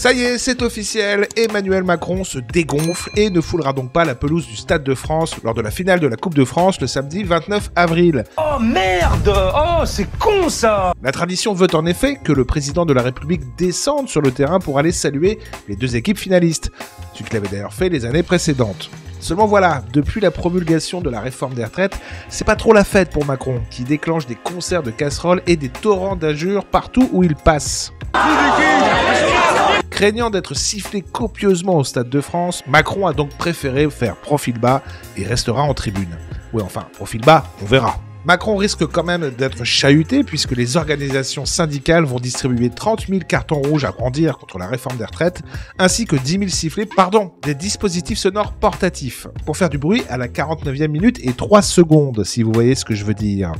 Ça y est, c'est officiel, Emmanuel Macron se dégonfle et ne foulera donc pas la pelouse du Stade de France lors de la finale de la Coupe de France le samedi 29 avril. Oh merde! Oh, c'est con ça! La tradition veut en effet que le président de la République descende sur le terrain pour aller saluer les deux équipes finalistes, ce qu'il avait d'ailleurs fait les années précédentes. Seulement voilà, depuis la promulgation de la réforme des retraites, c'est pas trop la fête pour Macron, qui déclenche des concerts de casseroles et des torrents d'injures partout où il passe. Craignant d'être sifflé copieusement au Stade de France, Macron a donc préféré faire profil bas et restera en tribune. Ouais, enfin, profil bas, on verra. Macron risque quand même d'être chahuté puisque les organisations syndicales vont distribuer 30 000 cartons rouges à brandir contre la réforme des retraites, ainsi que 10 000 sifflets, des dispositifs sonores portatifs, pour faire du bruit à la 49e minute et 3 secondes, si vous voyez ce que je veux dire.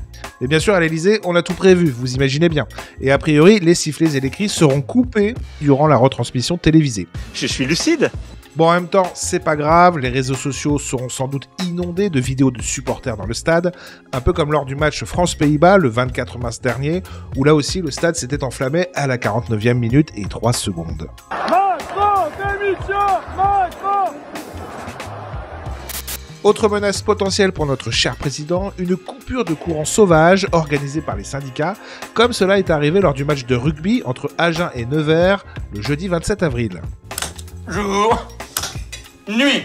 Et bien sûr, à l'Elysée, on a tout prévu, vous imaginez bien. Et a priori, les sifflets et les cris seront coupés durant la retransmission télévisée. Je suis lucide. Bon, en même temps, c'est pas grave, les réseaux sociaux seront sans doute inondés de vidéos de supporters dans le stade, un peu comme lors du match France-Pays-Bas le 24 mars dernier, où là aussi le stade s'était enflammé à la 49e minute et 3 secondes. Macron, démission, Macron! Autre menace potentielle pour notre cher président, une coupure de courant sauvage organisée par les syndicats, comme cela est arrivé lors du match de rugby entre Agen et Nevers le jeudi 27 avril. Jour. Nuit.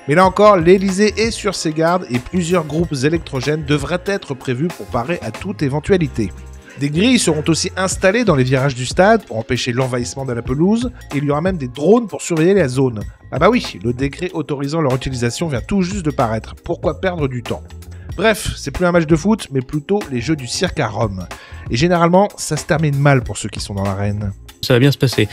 Mais là encore, l'Elysée est sur ses gardes et plusieurs groupes électrogènes devraient être prévus pour parer à toute éventualité. Des grilles seront aussi installées dans les virages du stade pour empêcher l'envahissement de la pelouse, et il y aura même des drones pour surveiller la zone. Ah bah oui, le décret autorisant leur utilisation vient tout juste de paraître, pourquoi perdre du temps? Bref, c'est plus un match de foot, mais plutôt les jeux du cirque à Rome. Et généralement, ça se termine mal pour ceux qui sont dans l'arène. Ça va bien se passer.